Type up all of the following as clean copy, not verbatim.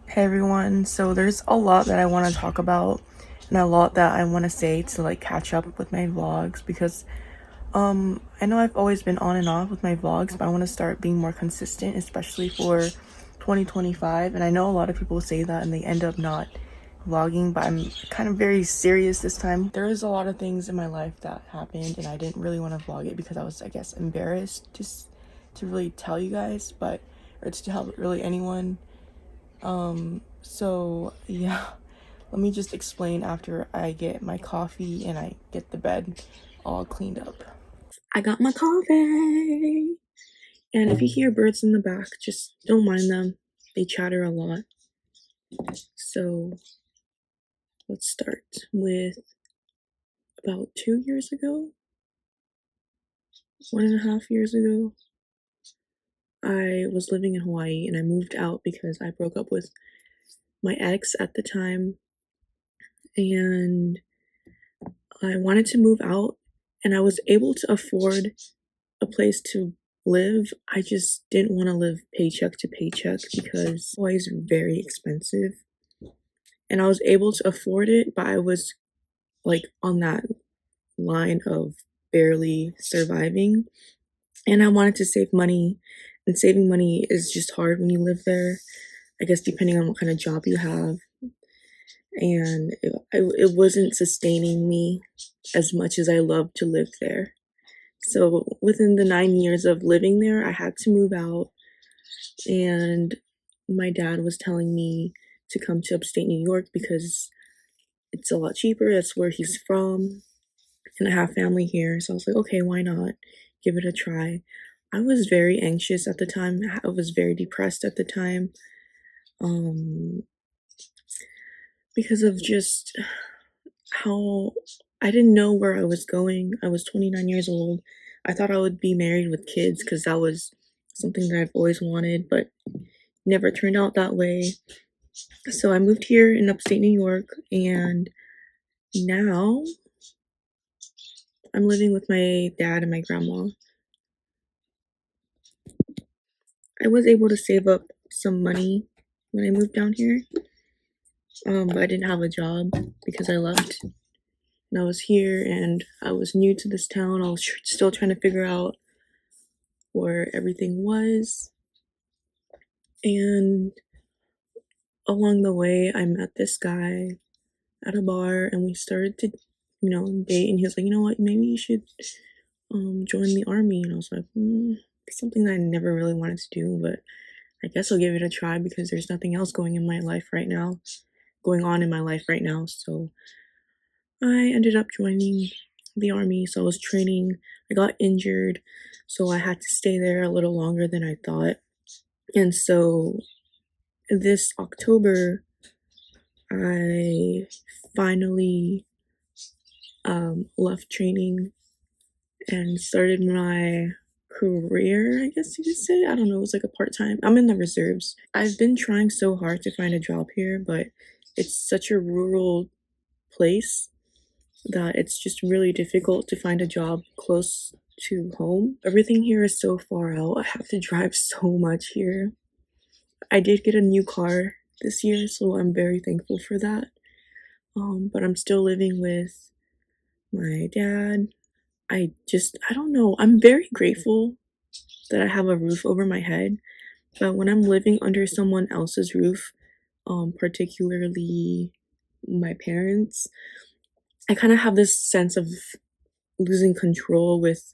Hey everyone, so there's a lot that I want to talk about and a lot that I want to say to like catch up with my vlogs because I know I've always been on and off with my vlogs, but I want to start being more consistent, especially for 2025. And I know a lot of people say that and they end up not vlogging, but I'm kind of very serious this time. There is a lot of things in my life that happened and I didn't really want to vlog it because I was, I guess, embarrassed just to really tell you guys, but or to tell really anyone. So yeah, let me just explain after I get my coffee and I get the bed all cleaned up. I got my coffee! And if you hear birds in the back, just don't mind them. They chatter a lot. So let's start with about 2 years ago, 1.5 years ago. I was living in Hawaii and I moved out because I broke up with my ex at the time and I wanted to move out and I was able to afford a place to live. I just didn't want to live paycheck to paycheck because Hawaii is very expensive. And I was able to afford it, but I was like on that line of barely surviving. And I wanted to save money. And saving money is just hard when you live there, I guess, depending on what kind of job you have. And it wasn't sustaining me as much as I loved to live there. So within the 9 years of living there, I had to move out. And my dad was telling me to come to upstate New York because it's a lot cheaper. That's where he's from. And I have family here. So I was like, okay, why not? Give it a try. I was very anxious at the time. I was very depressed at the time. Because of just how I didn't know where I was going. I was 29 years old. I thought I would be married with kids because that was something that I've always wanted, but never turned out that way. So I moved here in upstate New York, and now I'm living with my dad and my grandma. I was able to save up some money when I moved down here, but I didn't have a job because I left. And I was here and I was new to this town. I was still trying to figure out where everything was. And along the way, I met this guy at a bar and we started to, date. And he was like, you know what, maybe you should join the army. And I was like, it's something that I never really wanted to do, but I guess I'll give it a try because there's nothing else going on in my life right now. So I ended up joining the army. So I was training. I got injured, so I had to stay there a little longer than I thought. And so this October, I finally left training and started my career, I guess you could say. I don't know, it was like a part-time. I'm in the reserves. I've been trying so hard to find a job here, but it's such a rural place that it's just really difficult to find a job close to home. Everything here is so far out. I have to drive so much here. I did get a new car this year, so I'm very thankful for that. But I'm still living with my dad. I don't know. I'm very grateful that I have a roof over my head. But when I'm living under someone else's roof, particularly my parents, I kind of have this sense of losing control with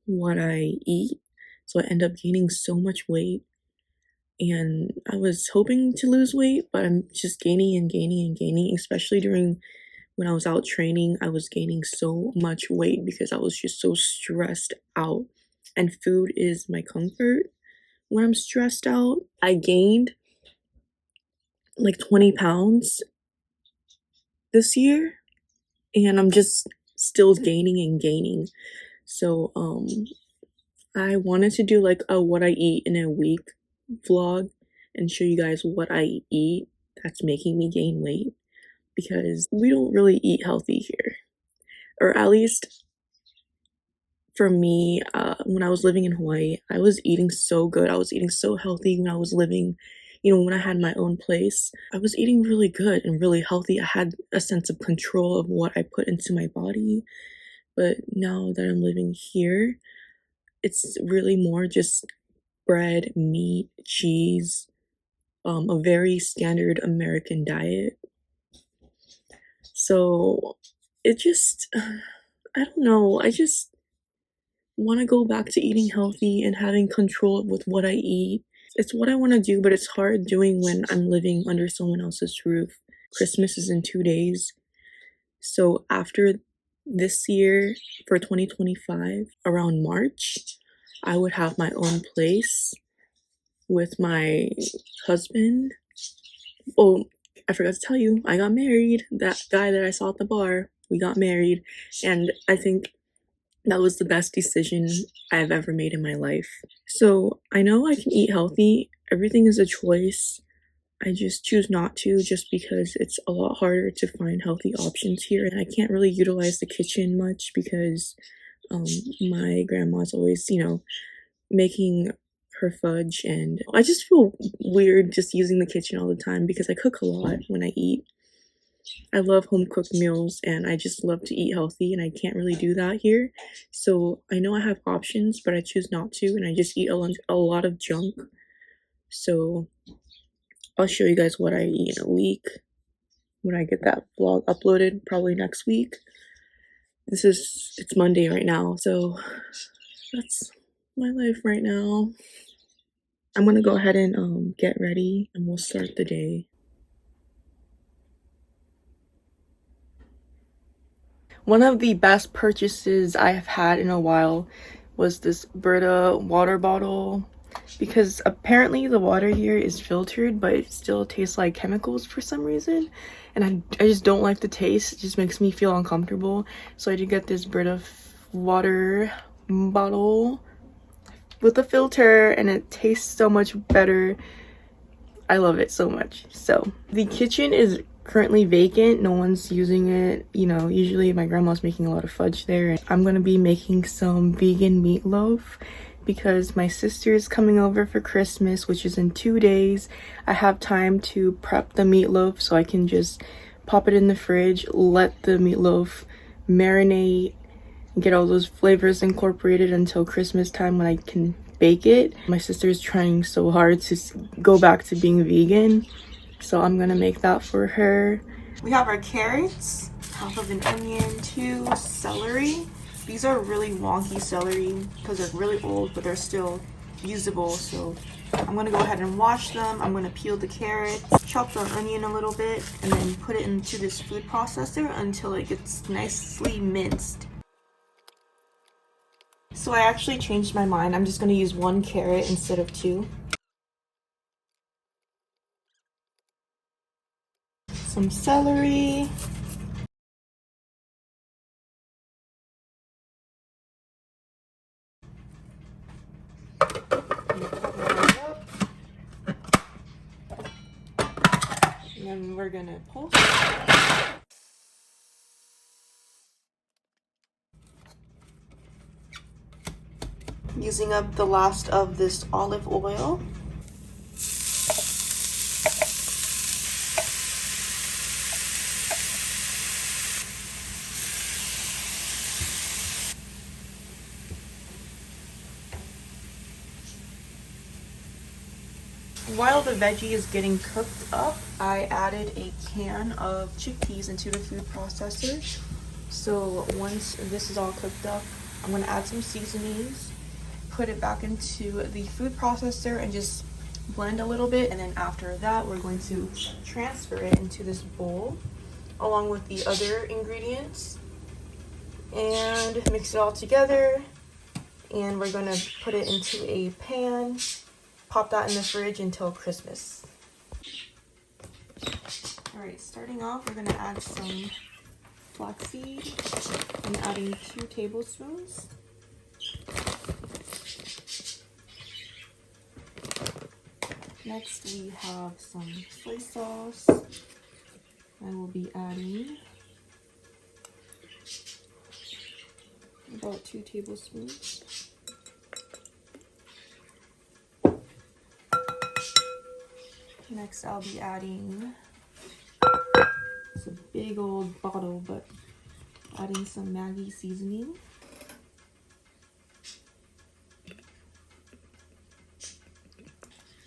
what I eat. So I end up gaining so much weight. And I was hoping to lose weight, but I'm just gaining and gaining and gaining, especially during when I was out training. I was gaining so much weight because I was just so stressed out. And food is my comfort when I'm stressed out. I gained like 20 pounds this year, and I'm just still gaining and gaining. So I wanted to do like a what I eat in a week vlog and show you guys what I eat that's making me gain weight, because we don't really eat healthy here, or at least for me. When I was living in Hawaii, I was eating so good. I was eating so healthy when I was living you know, when I had my own place, I was eating really good and really healthy. I had a sense of control of what I put into my body. But now that I'm living here, it's really more just bread, meat, cheese, a very standard American diet. So it just, I don't know, I just want to go back to eating healthy and having control with what I eat. It's what I want to do, but it's hard doing when I'm living under someone else's roof. Christmas is in 2 days. So after this year, for 2025, around March, I would have my own place with my husband. Oh, I forgot to tell you, I got married. That guy that I saw at the bar, we got married. And I think that was the best decision I've ever made in my life. So I know I can eat healthy. Everything is a choice. I just choose not to just because it's a lot harder to find healthy options here. And I can't really utilize the kitchen much because my grandma's always, you know, making her fudge. And I just feel weird just using the kitchen all the time because I cook a lot when I eat. I love home cooked meals and I just love to eat healthy and I can't really do that here. So I know I have options, but I choose not to and I just eat a lot of junk. So I'll show you guys what I eat in a week when I get that vlog uploaded, probably next week. It's Monday right now, so that's my life right now. I'm gonna go ahead and get ready and we'll start the day. One of the best purchases I have had in a while was this Brita water bottle because apparently the water here is filtered but it still tastes like chemicals for some reason and I just don't like the taste. It just makes me feel uncomfortable. So I did get this Brita water bottle with a filter and it tastes so much better. I love it so much. So the kitchen is currently vacant. No one's using it. You know, usually my grandma's making a lot of fudge there. I'm gonna be making some vegan meatloaf because my sister is coming over for Christmas, which is in 2 days. I have time to prep the meatloaf so I can just pop it in the fridge, let the meatloaf marinate, get all those flavors incorporated until Christmas time when I can bake it. My sister is trying so hard to go back to being vegan, so I'm gonna make that for her. We have our carrots, half of an onion, 2 celery. These are really wonky celery because they're really old, but they're still usable. So I'm gonna go ahead and wash them. I'm gonna peel the carrots, chop the onion a little bit, and then put it into this food processor until it gets nicely minced. So I actually changed my mind. I'm just going to use 1 carrot instead of 2. Some celery. And then we're going to pulse. Using up the last of this olive oil. While the veggie is getting cooked up, I added a can of chickpeas into the food processor. So once this is all cooked up, I'm going to add some seasonings, put it back into the food processor and just blend a little bit. And then after that, we're going to transfer it into this bowl along with the other ingredients and mix it all together. And we're going to put it into a pan, pop that in the fridge until Christmas. All right, starting off, we're going to add some flaxseed. I'm adding 2 tablespoons. Next, we have some soy sauce. I will be adding about 2 tablespoons. Next, I'll be adding, it's a big old bottle, but adding some Maggi seasoning.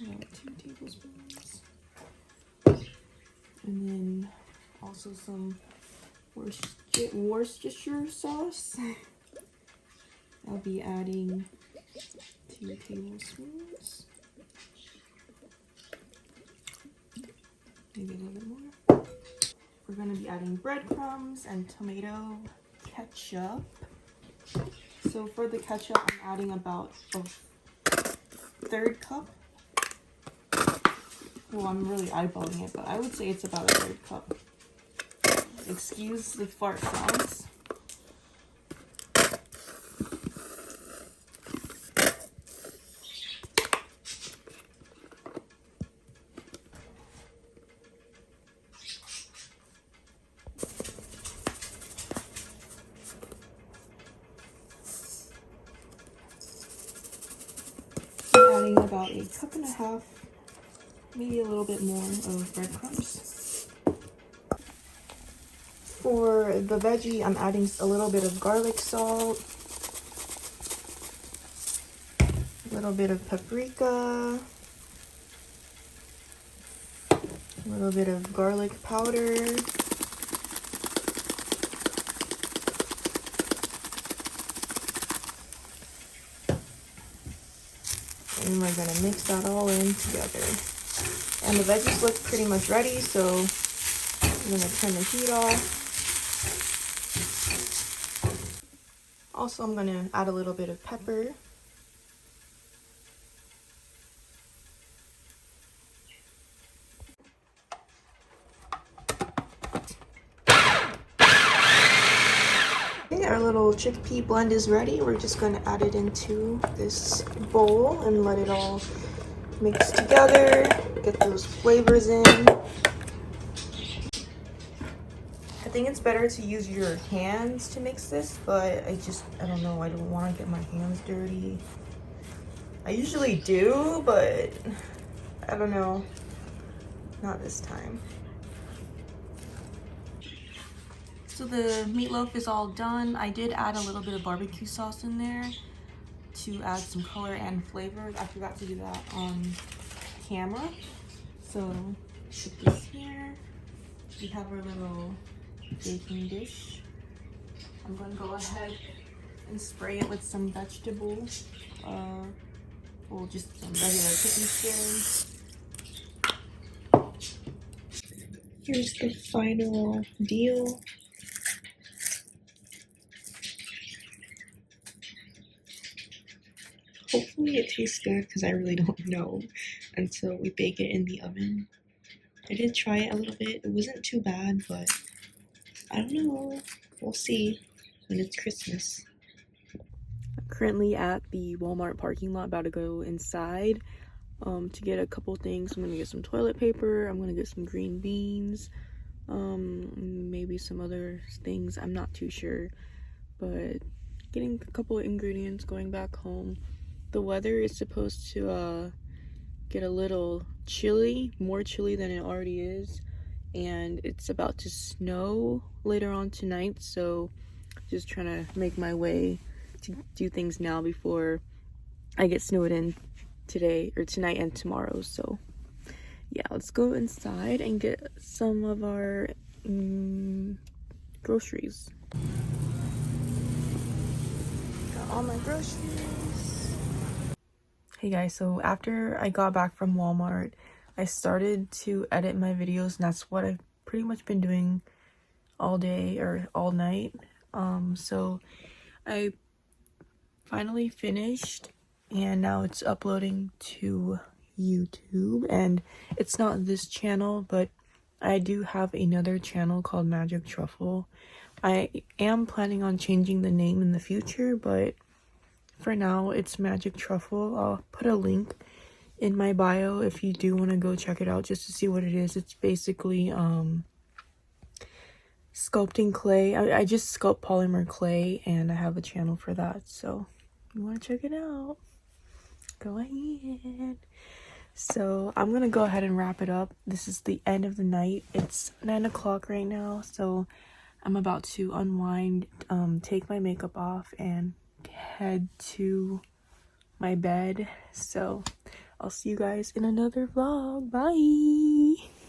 About 2 tablespoons. And then also some Worcestershire sauce. I'll be adding 2 tablespoons. Maybe a little bit more. We're going to be adding breadcrumbs and tomato ketchup. So for the ketchup, I'm adding about a 1/3 cup. Well, I'm really eyeballing it, but I would say it's about a 1/3 cup. Excuse the fart sounds. I'm adding about 1.5 cups, maybe a little bit more of breadcrumbs. For the veggie, I'm adding a little bit of garlic salt, a little bit of paprika, a little bit of garlic powder, and we're gonna mix that all in together. And the veggies look pretty much ready, so I'm gonna turn the heat off. Also, I'm gonna add a little bit of pepper. Okay, our little chickpea blend is ready. We're just gonna add it into this bowl and let it all mix together, get those flavors in. I think it's better to use your hands to mix this, but I don't know, I don't want to get my hands dirty. I usually do, but I don't know, not this time. So the meatloaf is all done. I did add a little bit of barbecue sauce in there to add some color and flavor. I forgot to do that on camera. So put this here. We have our little baking dish. I'm gonna go ahead and spray it with some vegetables. Well, just some regular cooking spray. Here's the final deal. Hopefully it tastes good, because I really don't know until we bake it in the oven. I did try it a little bit. It wasn't too bad, but I don't know. We'll see when it's Christmas. I'm currently at the Walmart parking lot, about to go inside to get a couple things. I'm gonna get some toilet paper. I'm gonna get some green beans. Maybe some other things. I'm not too sure, but getting a couple of ingredients, going back home. The weather is supposed to get a little chilly, more chilly than it already is, and it's about to snow later on tonight, so just trying to make my way to do things now before I get snowed in today or tonight and tomorrow. So yeah, let's go inside and get some of our groceries. Got all my groceries. Hey guys, so after I got back from Walmart, I started to edit my videos, and that's what I've pretty much been doing all day or all night. So I finally finished, and now it's uploading to YouTube, and it's not this channel, but I do have another channel called Magic Truffle. I am planning on changing the name in the future, but for now it's Magic Truffle. I'll put a link in my bio if you do want to go check it out just to see what it is. It's basically sculpting clay. I just sculpt polymer clay, and I have a channel for that, so if you want to check it out, go ahead. So I'm gonna go ahead and wrap it up. This is the end of the night. It's 9 o'clock right now, so I'm about to unwind, take my makeup off, and head to my bed. So I'll see you guys in another vlog. Bye.